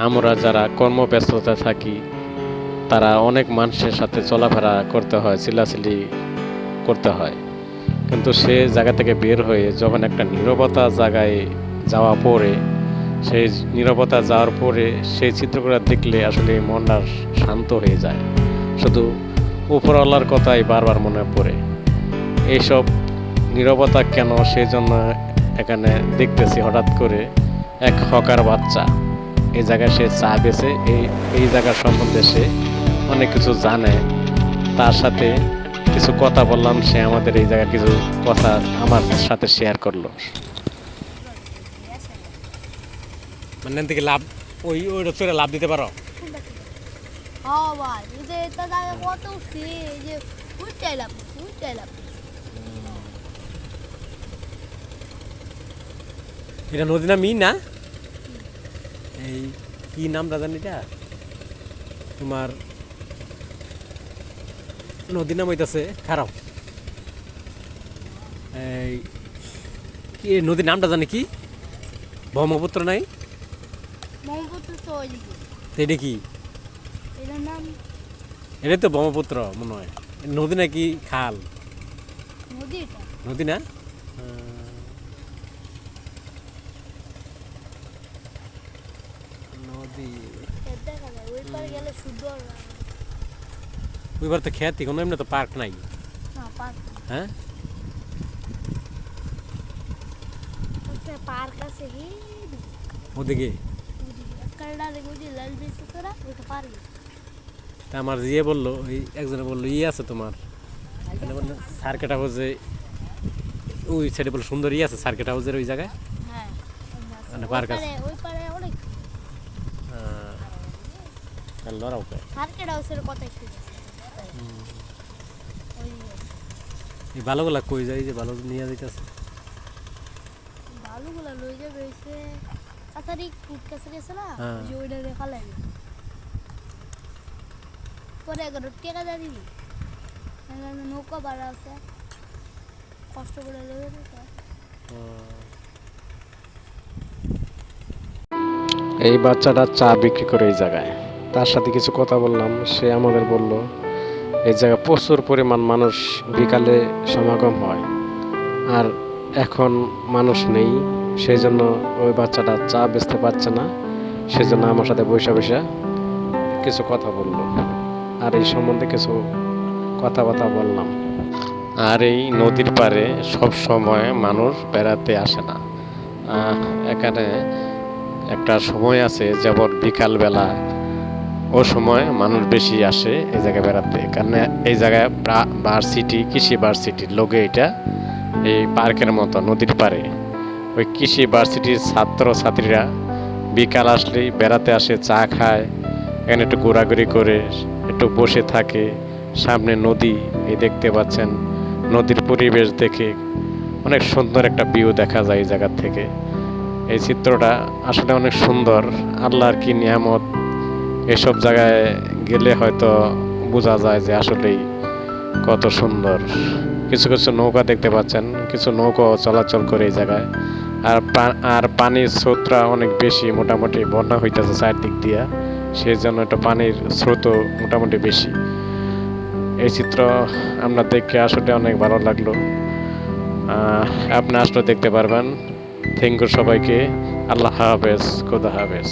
আমরা যারা কর্মব্যস্ততা থাকি তারা অনেক মানুষের সাথে চলাফেরা করতে হয়, চিল্লাচিল্লি করতে হয়। কিন্তু সে জায়গা থেকে বের হয়ে যখন একটা নীরবতা জায়গায় যাওয়া পরে, সেই নীরবতা যাওয়ার পরে সেই চিত্রগুলো দেখলে আসলে মনটা শান্ত হয়ে যায়। শুধু উপরওয়ালার কথাই বারবার মনে পড়ে। এইসব নীরবতা কেন, সেই জন্য এখানে দেখতেছি হঠাৎ করে এক হকার বাচ্চা এই জায়গায় সে চা বেছে, এই জায়গার সম্বন্ধে সে অনেক কিছু জানে। তার সাথে কিছু কথা বললাম, সে আমাদের এই জায়গার কিছু কথা আমার সাথে শেয়ার করলো। মানে থেকে লাভ ওই রসুরে লাভ দিতে পারো। হ্যাঁ ভাই, এই যে এটা জায়গা কত উঠছি, এই যে উঠটাই লাভ, উঠটাই লাভ। এটা নদী না মিন না, এই কি নাম জানি এটা তোমার, নদীর নাম হইতাছে খারাপ, এই কি নদীর নামটা জানি কি, ব্রহ্মপুত্র নাই? ব্রহ্মপুত্র তো ওইদিকে। এটা কি? এটার নাম এটাই তো ব্রহ্মপুত্র মনে হয়। নদী নাকি খাল? নদী। এটা নদী না? নদী। দেখা যায় ওই পারে গেলে শুদ্ধ ওইবার তো খেয়াতি কোনো, এমনি তো পার্ক নাই। না পার্ক, হ্যাঁ ওখানে পার্ক আছে হে ওদিকে। কালডা রে ওই যে লাল বেসে তোরা ওটা পার্ক। তা আমার জিয়ে বললো, ওই একজনে বললো আছে তোমার সার্কেট হাউসে, ওই সাইডে বলে সুন্দর আছে সার্কেট হাউসের ওই জায়গায়। হ্যাঁ মানে পার্ক আছে ওই পারে অনেক। লড়াও সার্কেট হাউসের কথা একটু ওই এই ভালোগুলা কই যায়, যে ভালো নিয়ে যাইতেছে ভালোগুলা লই যাবে হইছে কাছারি কুট কাছারি আছে না, হ্যাঁ। যে ওইটা দেখা লাগে পরে 11 টাকা দিয়ে দিবি। নৌকা ভাড়া আছে, কষ্ট করে লই যাবে। এই বাচ্চাটা চা বিক্রি করে এই জায়গায়, তার সাথে কিছু কথা বললাম। সে আমাদের বলল এই জায়গায় প্রচুর পরিমাণ মানুষ বিকালে সমাগম হয়, আর এখন মানুষ নেই, সেই জন্য ওই বাচ্চাটা চা বেচতে পারছে না। সেজন্য আমার সাথে বসে বসে কিছু কথা বলল, আর এই সম্বন্ধে কিছু কথাবার্তা বললাম। আর এই নদীর পাড়ে সব সময় মানুষ বেড়াতে আসে না। এখানে একটা সময় আছে, যেমন বিকালবেলা, ও সময় মানুষ বেশি আসে এই জায়গায় বেড়াতে। কারণ এই জায়গায় ভার্সিটি, কৃষি ভার্সিটির লোকে এটা এই পার্কের মতো নদীর পাড়ে ওই কৃষি ভার্সিটির ছাত্র ছাত্রীরা বিকাল আসলেই বেড়াতে আসে, চা খায়, এখানে একটু ঘোরাঘুরি করে একটু বসে থাকে। সামনে নদী, এই দেখতে পাচ্ছেন, নদীর পরিবেশ দেখে অনেক সুন্দর একটা ভিউ দেখা যায় এই জায়গা থেকে। এই চিত্রটা আসলে অনেক সুন্দর, আল্লাহর কি নিয়ামত। এসব জায়গায় গেলে হয়তো বোঝা যায় যে আসলেই কত সুন্দর। কিছু কিছু নৌকা দেখতে পাচ্ছেন, কিছু নৌকা চলাচল করে এই জায়গায়। আর পানির স্রোতটা অনেক বেশি, মোটামুটি বন্যা হইতেছে চারদিক দিয়া, সেই জন্য একটা পানির স্রোত মোটামুটি বেশি। এই চিত্র আমরা দেখে আসলে অনেক ভালো লাগলো। আপনি আসলে দেখতে পারবেন। থ্যাংক ইউ সবাইকে। আল্লাহ হাফেজ, খোদা হাফেজ।